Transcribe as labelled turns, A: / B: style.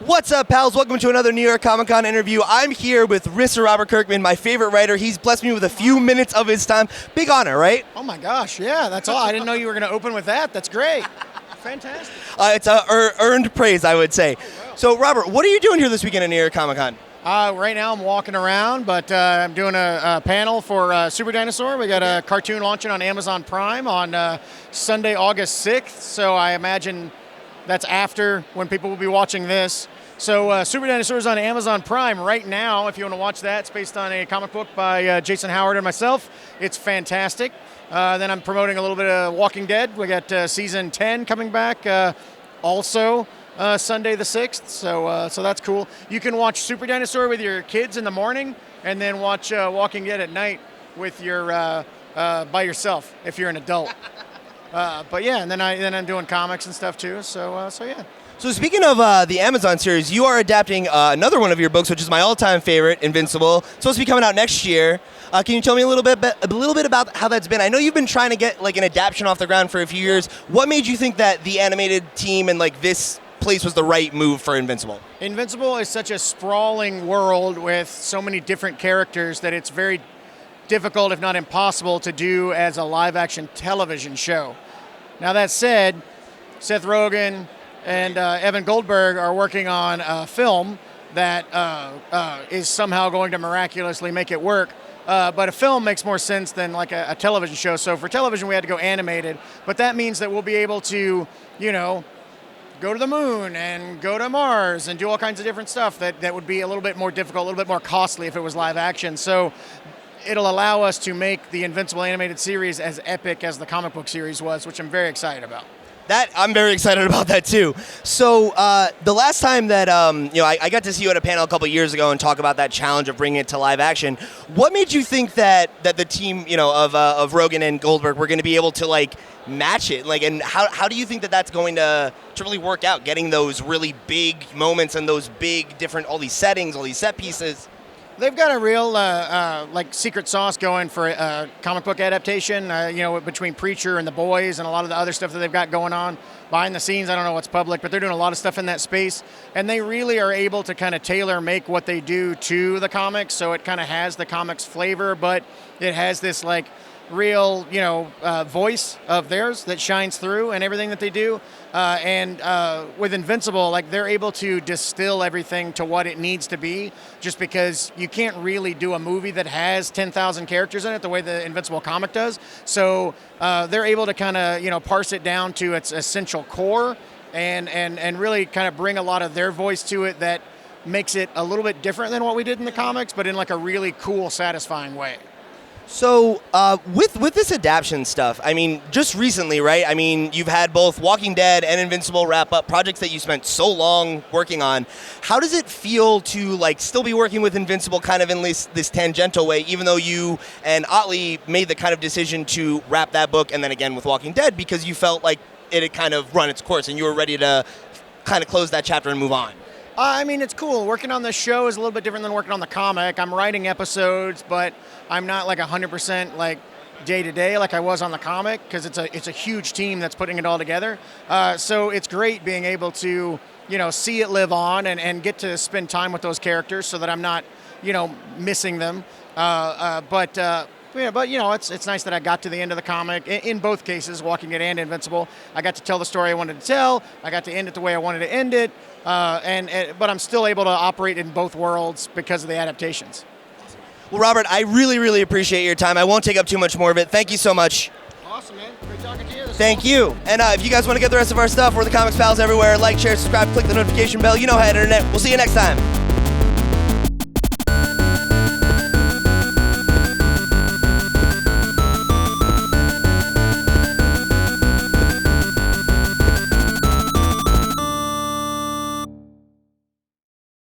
A: What's up, pals? Welcome to another New York Comic Con interview. I'm here with Mr. Robert Kirkman, my favorite writer. He's blessed me with a few minutes of his time. Big honor, right?
B: Oh my gosh, yeah, that's all. I didn't know you were going to open with that. That's great. Fantastic.
A: It's earned praise, I would say.
B: Oh, wow.
A: So, Robert, what are you doing here this weekend at New York Comic Con?
B: Right now I'm walking around, but I'm doing a panel for Super Dinosaur. We got a cartoon launching on Amazon Prime on Sunday, August 6th. So I imagine that's after when people will be watching this. So Super Dinosaur is on Amazon Prime right now. If you want to watch that, it's based on a comic book by Jason Howard and myself. It's fantastic. Then I'm promoting a little bit of Walking Dead. We got season 10 coming back also Sunday the 6th. So that's cool. You can watch Super Dinosaur with your kids in the morning, and then watch Walking Dead at night with your by yourself if you're an adult. But yeah, and then I'm doing comics and stuff too. So yeah.
A: So speaking of the Amazon series, you are adapting another one of your books, which is my all-time favorite, Invincible. It's supposed to be coming out next year. Can you tell me a little bit about how that's been? I know you've been trying to get like an adaptation off the ground for a few years. What made you think that the animated team and like this place was the right move for Invincible?
B: Invincible is such a sprawling world with so many different characters that it's very difficult, if not impossible, to do as a live-action television show. Now that said, Seth Rogen and Evan Goldberg are working on a film that is somehow going to miraculously make it work. But a film makes more sense than like a television show. So for television, we had to go animated. But that means that we'll be able to, go to the moon and go to Mars and do all kinds of different stuff that would be a little bit more difficult, a little bit more costly if it was live action. So it'll allow us to make the Invincible animated series as epic as the comic book series was, which I'm very excited about.
A: I'm very excited about that too. So the last time that I got to see you at a panel a couple years ago and talk about that challenge of bringing it to live action, what made you think that the team of Rogen and Goldberg were going to be able to like match it? Like, and how do you think that that's going to really work out? Getting those really big moments and those big different all these settings, all these set pieces.
B: They've got a real secret sauce going for a comic book adaptation, between Preacher and The Boys and a lot of the other stuff that they've got going on behind the scenes. I don't know what's public, but they're doing a lot of stuff in that space. And they really are able to kind of tailor make what they do to the comics. So it kind of has the comics flavor, but it has this like real, voice of theirs that shines through and everything that they do. And with Invincible, like they're able to distill everything to what it needs to be, just because you can't really do a movie that has 10,000 characters in it the way the Invincible comic does. So they're able to kind of, parse it down to its essential core and really kind of bring a lot of their voice to it that makes it a little bit different than what we did in the comics, but in like a really cool, satisfying way.
A: So with this adaptation stuff, I mean, just recently, right? I mean, you've had both Walking Dead and Invincible wrap up, projects that you spent so long working on. How does it feel to like still be working with Invincible kind of in this tangential way, even though you and Otley made the kind of decision to wrap that book and then again with Walking Dead because you felt like it had kind of run its course and you were ready to kind of close that chapter and move on?
B: I mean, it's cool. Working on this show is a little bit different than working on the comic. I'm writing episodes, but I'm not like 100% like day to day like I was on the comic because it's a huge team that's putting it all together. So it's great being able to, see it live on and get to spend time with those characters so that I'm not, missing them. But it's nice that I got to the end of the comic. In both cases, Walking Dead and Invincible, I got to tell the story I wanted to tell. I got to end it the way I wanted to end it. But I'm still able to operate in both worlds because of the adaptations.
A: Well, Robert, I really, really appreciate your time. I won't take up too much more of it. Thank you so much.
B: Awesome, man. Great talking to you.
A: Thank you. And if you guys want to get the rest of our stuff, we're the Comics Pals everywhere. Like, share, subscribe, click the notification bell. You know how to internet. We'll see you next time.